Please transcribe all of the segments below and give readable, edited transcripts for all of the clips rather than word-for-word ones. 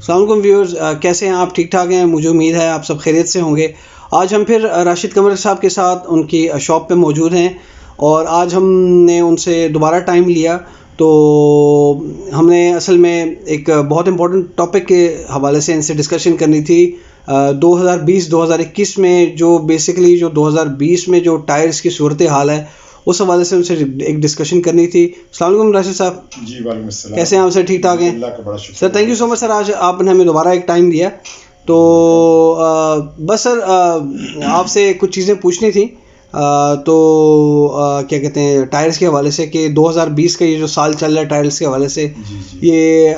अस्सलाम वालेकुम व्यूअर्स, कैसे हैं आप? ठीक ठाक हैं? मुझे उम्मीद है आप सब खैरियत से होंगे। आज हम फिर राशिद कमर साहब के साथ उनकी शॉप पे मौजूद हैं और आज हमने उनसे दोबारा टाइम लिया। तो हमने असल में एक बहुत इम्पोर्टेंट टॉपिक के हवाले से इनसे डिस्कशन करनी थी। 2020-2021 में जो बेसिकली जो 2020 में जो टायर्स की सूरत हाल है उस हवाले से उनसे एक डिस्कशन करनी थी। अस्सलाम वालेकुम राशिद साहब। जी वालेकुम अस्सलाम। कैसे हैं आप सर? ठीक ठाक हैं? अल्लाह का बड़ा शुक्र sir thank you so much sir, आज आपने हमें दोबारा एक टाइम दिया। तो बस सर आपसे कुछ चीज़ें पूछनी थी। क्या कहते हैं टायर्स के हवाले से कि 2020 का ये जो साल चल रहा है टायर्स के हवाले से जी ये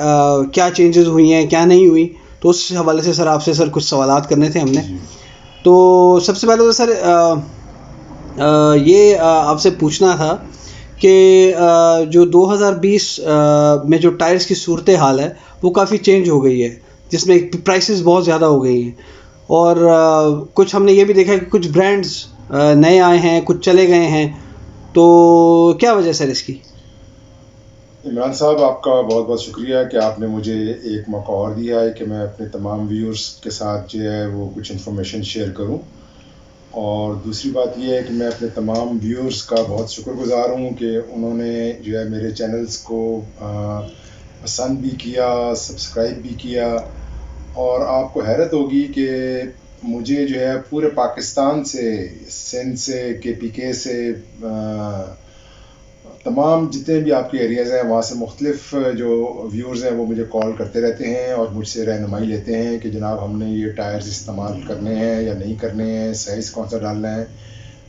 क्या चेंजेस हुई हैं क्या नहीं हुई, तो उस हवाले से सर आपसे सर कुछ सवालात करने थे हमने। जी तो सबसे पहले तो सर ये आपसे पूछना था कि जो 2020 में जो टायर्स की सूरत हाल है वो काफ़ी चेंज हो गई है, जिसमें प्राइसेस बहुत ज़्यादा हो गई हैं और कुछ हमने ये भी देखा है कि कुछ ब्रांड्स नए आए हैं, कुछ चले गए हैं। तो क्या वजह सर इसकी? इमरान साहब, आपका बहुत बहुत शुक्रिया कि आपने मुझे एक मौका और दिया है कि मैं अपने तमाम व्यूअर्स के साथ जो है वो कुछ इन्फॉर्मेशन शेयर करूं। और दूसरी बात यह है कि मैं अपने तमाम व्यूअर्स का बहुत शुक्रगुजार हूं कि उन्होंने जो है मेरे चैनल्स को पसंद भी किया, सब्सक्राइब भी किया। और आपको हैरत होगी कि मुझे जो है पूरे पाकिस्तान से, सिंध से, KPK से, तमाम जितने भी आपके एरियाज़ हैं वहाँ से मुख्तलिफ जो व्यूअर्स हैं वो मुझे कॉल करते रहते हैं और मुझसे रहनुमाई लेते हैं कि जनाब हमने ये टायर्स इस्तेमाल करने हैं या नहीं करने हैं, साइज़ कौन सा डालना है।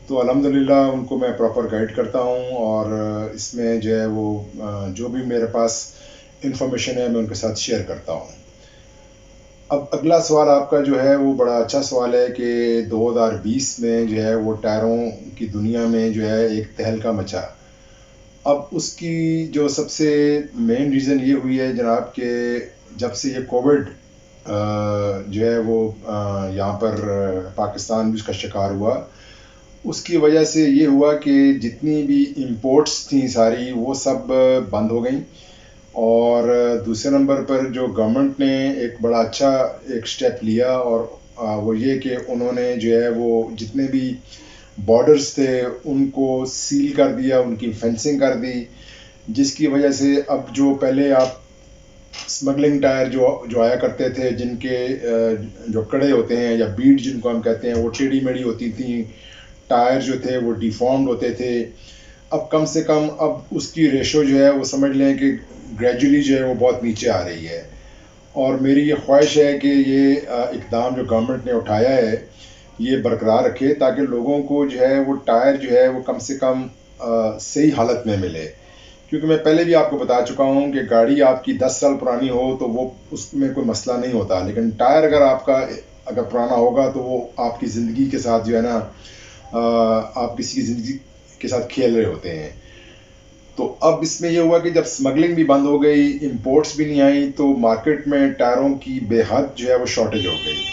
तो अल्हम्दुलिल्लाह उनको मैं प्रॉपर गाइड करता हूँ और इसमें जो है वो जो भी मेरे पास इंफॉर्मेशन है मैं उनके साथ शेयर करता हूँ। अब अगला सवाल आपका जो है वो बड़ा अच्छा सवाल है कि 2020 में जो है वो टायरों की दुनिया में जो है एक तहलका मचा। अब उसकी जो सबसे मेन रीज़न ये हुई है जनाब कि जब से ये कोविड जो है वो यहाँ पर पाकिस्तान भी उसका शिकार हुआ, उसकी वजह से ये हुआ कि जितनी भी इंपोर्ट्स थी सारी वो सब बंद हो गई। और दूसरे नंबर पर जो गवर्नमेंट ने एक बड़ा अच्छा एक स्टेप लिया और वो ये कि उन्होंने जो है वो जितने भी बॉर्डर्स थे उनको सील कर दिया, उनकी फेंसिंग कर दी, जिसकी वजह से अब जो पहले आप स्मगलिंग टायर जो आया करते थे जिनके जो कड़े होते हैं या बीड जिनको हम कहते हैं वो टेढ़ी मेढ़ी होती थी, टायर जो थे वो डिफॉर्म्ड होते थे। अब कम से कम अब उसकी रेशो जो है वो समझ लें कि ग्रेजुअली जो है वो बहुत नीचे आ रही है। और मेरी ये ख्वाहिश है कि ये इक़दाम जो गवर्नमेंट ने उठाया है ये बरकरार रखे ताकि लोगों को जो है वो टायर जो है वो कम से कम सही हालत में मिले। क्योंकि मैं पहले भी आपको बता चुका हूँ कि गाड़ी आपकी 10 साल पुरानी हो तो वो उसमें कोई मसला नहीं होता, लेकिन टायर अगर पुराना होगा तो वो आपकी ज़िंदगी के साथ जो है ना आप किसी की ज़िंदगी के साथ खेल रहे होते हैं। तो अब इसमें यह हुआ कि जब स्मगलिंग भी बंद हो गई, इंपोर्ट्स भी नहीं आई, तो मार्केट में टायरों की बेहद जो है वो शॉर्टेज हो गई।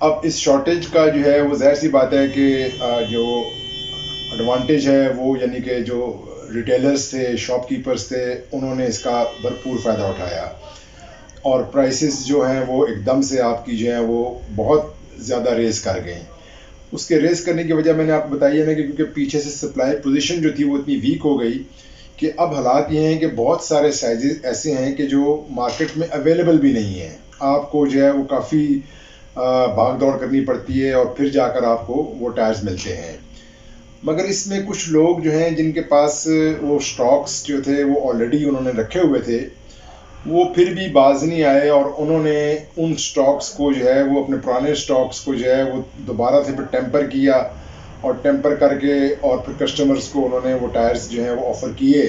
अब इस शॉर्टेज का जो है वो ज़ाहिर सी बात है कि जो एडवांटेज है वो यानी कि जो रिटेलर्स थे, शॉपकीपर्स थे, उन्होंने इसका भरपूर फ़ायदा उठाया और प्राइसेस जो हैं वो एकदम से आपकी जो है वो बहुत ज़्यादा रेस कर गई। उसके रेस करने की वजह मैंने आपको बताई है ना कि क्योंकि पीछे से सप्लाई पोजीशन जो थी वो इतनी वीक हो गई कि अब हालात ये हैं कि बहुत सारे साइजेस ऐसे हैं कि जो मार्केट में अवेलेबल भी नहीं है। आपको जो है वो काफ़ी भाग दौड़ करनी पड़ती है और फिर जाकर आपको वो टायर्स मिलते हैं। मगर इसमें कुछ लोग जो हैं जिनके पास वो स्टॉक्स जो थे वो ऑलरेडी उन्होंने रखे हुए थे, वो फिर भी बाज नहीं आए और उन्होंने उन स्टॉक्स को जो है वो अपने पुराने स्टॉक्स को जो है वो दोबारा से फिर टेम्पर किया और टेम्पर करके और फिर कस्टमर्स को उन्होंने वो टायर्स जो हैं वो ऑफ़र किए।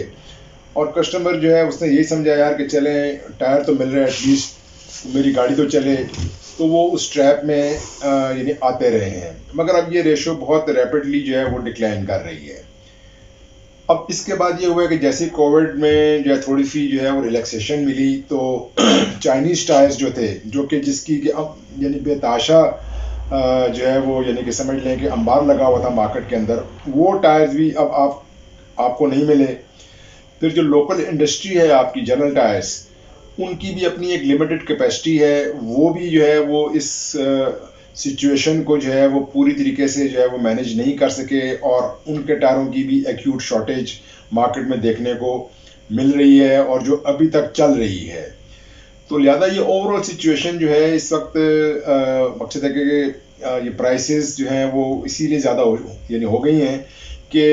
और कस्टमर जो है उसने यही समझा यार कि चलें टायर तो मिल रहा है, एटलीस्ट मेरी गाड़ी तो चले, तो वो उस ट्रैप में यानी आते रहे हैं। मगर अब ये रेशो बहुत रैपिडली जो है वो डिक्लाइन कर रही है। अब इसके बाद ये हुआ कि जैसे कोविड में जो है थोड़ी सी जो है वो रिलैक्सेशन मिली तो चाइनीज़ टायर्स जो थे जो कि जिसकी अब यानी बेताशा जो है वो यानी कि समझ लें कि अंबार लगा हुआ था मार्केट के अंदर, वो टायर्स भी अब आपको नहीं मिले। फिर जो लोकल इंडस्ट्री है आपकी जनरल टायर्स, उनकी भी अपनी एक लिमिटेड कैपेसिटी है, वो भी जो है वो इस सिचुएशन को जो है वो पूरी तरीके से जो है वो मैनेज नहीं कर सके, और उनके टायरों की भी एक्यूट शॉर्टेज मार्केट में देखने को मिल रही है और जो अभी तक चल रही है। तो लिहाजा ये ओवरऑल सिचुएशन जो है इस वक्त मकसद है कि ये प्राइसेस जो हैं वो इसीलिए ज़्यादा हो गई हैं कि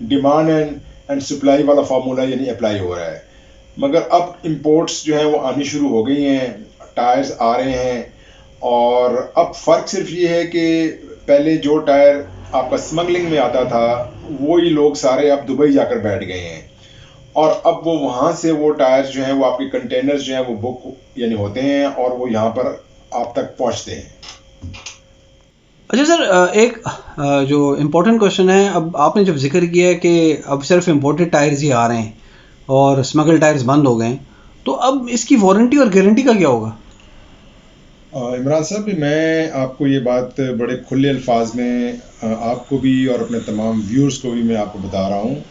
डिमांड एंड सप्लाई वाला फार्मूला यानी अप्लाई हो रहा है। मगर अब इंपोर्ट्स जो हैं वो आनी शुरू हो गई हैं, टायर्स आ रहे हैं, और अब फ़र्क सिर्फ ये है कि पहले जो टायर आपका स्मगलिंग में आता था वो ही लोग सारे अब दुबई जाकर बैठ गए हैं, और अब वो वहाँ से वो टायर्स जो हैं वो आपके कंटेनर्स जो हैं वो बुक यानी होते हैं और वो यहाँ पर आप तक पहुँचते हैं। अच्छा सर, एक जो इम्पोर्टेंट क्वेश्चन है, अब आपने जब जिक्र किया है कि अब सिर्फ इम्पोर्टेड टायर्स ही आ रहे हैं और स्मगल टायर्स बंद हो गए हैं, तो अब इसकी वारंटी और गारंटी का क्या होगा? इमरान साहब, मैं आपको ये बात बड़े खुले अल्फाज में आपको भी और अपने तमाम व्यूअर्स को भी मैं आपको बता रहा हूँ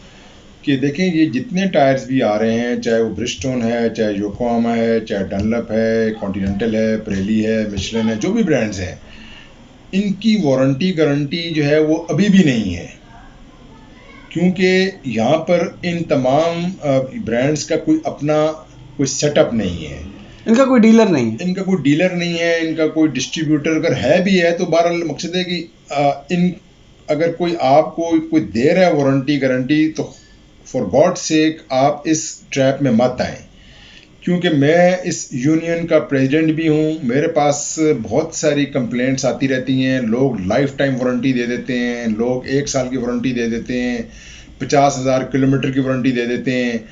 कि देखें, ये जितने टायर्स भी आ रहे हैं, चाहे वो ब्रिजस्टोन है, चाहे योकोहामा है, चाहे डनलप है, कॉन्टिनेंटल है, प्रेली है, मिशेलिन है, जो भी ब्रांड्स हैं, इनकी वारंटी गारंटी जो है वो अभी भी नहीं है, क्योंकि यहाँ पर इन तमाम ब्रांड्स का कोई अपना कोई सेटअप नहीं है, इनका कोई डीलर नहीं है, इनका कोई डिस्ट्रीब्यूटर अगर है भी है तो बहरहाल मकसद है कि इन अगर कोई आपको कोई दे रहा है वारंटी गारंटी, तो फॉर गॉड सेक आप इस ट्रैप में मत आएँ, क्योंकि मैं इस यूनियन का प्रेसिडेंट भी हूँ। मेरे पास बहुत सारी कंप्लेंट्स आती रहती हैं, लोग लाइफ टाइम वारंटी दे देते हैं, लोग 1 साल की वारंटी दे देते हैं, 50,000 किलोमीटर की वारंटी दे देते हैं,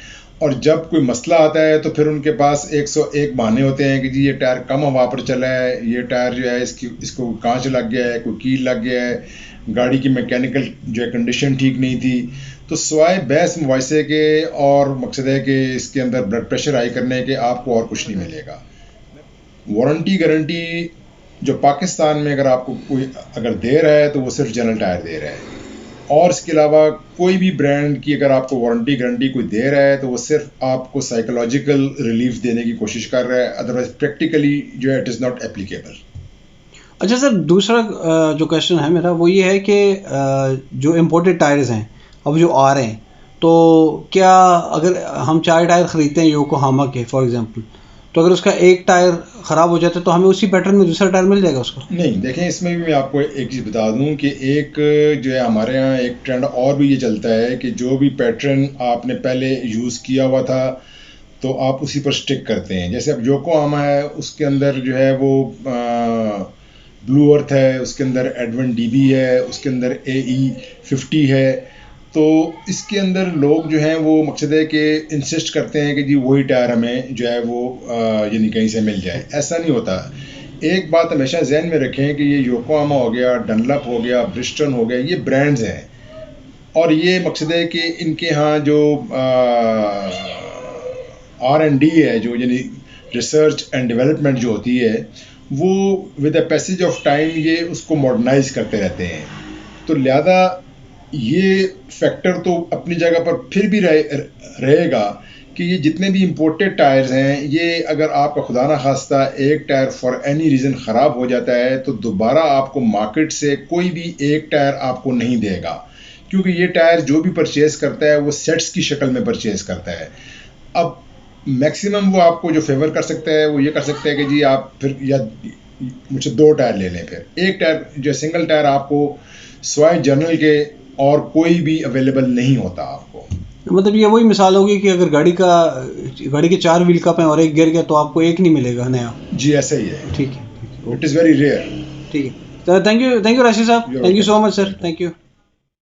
और जब कोई मसला आता है तो फिर उनके पास 101 बहाने होते हैं कि जी ये टायर कम हवा पर चला है, ये टायर जो है इसको कांच लग गया है, कोई कील लग गया है, गाड़ी की मैकेनिकल जो है कंडीशन ठीक नहीं थी। तो सिवाय बहस मुआवजे के और मकसद है कि इसके अंदर ब्लड प्रेशर हाई करने के आपको और कुछ नहीं मिलेगा। वारंटी गारंटी जो पाकिस्तान में अगर आपको कोई अगर दे रहा है तो वो सिर्फ जनरल टायर दे रहा है, और इसके अलावा कोई भी ब्रांड की अगर आपको वारंटी गारंटी कोई दे रहा है तो वो सिर्फ आपको साइकोलॉजिकल रिलीफ देने की कोशिश कर रहा है, अदरवाइज प्रैक्टिकली जो है इट इज़ नॉट एप्लीकेबल। अच्छा सर, दूसरा जो क्वेश्चन है मेरा वो ये है कि जो इम्पोर्टेड टायर्स हैं अब जो आ रहे हैं, तो क्या अगर हम 4 टायर ख़रीदते हैं योकोहामा के फॉर एग्जांपल, तो अगर उसका एक टायर ख़राब हो जाता है तो हमें उसी पैटर्न में दूसरा टायर मिल जाएगा उसको? नहीं, देखें, इसमें भी मैं आपको एक चीज़ बता दूं कि एक जो है हमारे यहाँ एक ट्रेंड और भी ये चलता है कि जो भी पैटर्न आपने पहले यूज़ किया हुआ था तो आप उसी पर स्टिक करते हैं। जैसे अब योकोहामा है, उसके अंदर जो है वो ब्लू अर्थ है, उसके अंदर एडवन डीबी है, उसके अंदर AE50 है, तो इसके अंदर लोग जो हैं वो मकसद है कि इंसिस्ट करते हैं कि जी वही टायर हमें जो है वो यानी कहीं से मिल जाए। ऐसा नहीं होता। एक बात हमेशा जहन में रखें कि ये योकोहामा हो गया, डनलप हो गया, ब्रिजस्टोन हो गया, ये ब्रांड्स हैं, और ये मकसद है कि इनके यहाँ जो R&D है, जो यानी रिसर्च एंड डेवलपमेंट जो होती है, वो with the passage of time ये उसको मॉडर्नाइज करते रहते हैं। तो लिहाजा ये फैक्टर तो अपनी जगह पर फिर भी रहेगा कि ये जितने भी इंपोर्टेड टायर्स हैं, ये अगर आपका खुदा ना खास्ता एक टायर फॉर एनी रीज़न ख़राब हो जाता है तो दोबारा आपको मार्केट से कोई भी एक टायर आपको नहीं देगा, क्योंकि ये टायर जो भी परचेज़ करता है वो सेट्स की शक्ल में परचेज़ करता है। अब मैक्सिमम वो आपको जो फेवर कर सकता है वो ये कर सकता है कि जी आप फिर या मुझसे 2 टायर ले लें, फिर एक टायर जो सिंगल टायर आपको स्वाय जनरल के और कोई भी अवेलेबल नहीं होता आपको। मतलब ये वही मिसाल होगी कि अगर गाड़ी के 4 व्हील कप हैं और एक गिर गया तो आपको एक नहीं मिलेगा नया। जी ऐसा ही है। ठीक है, इट इज़ वेरी रेयर। ठीक है, तो थैंक यू राशिद साहब, thank you so much sir, thank you.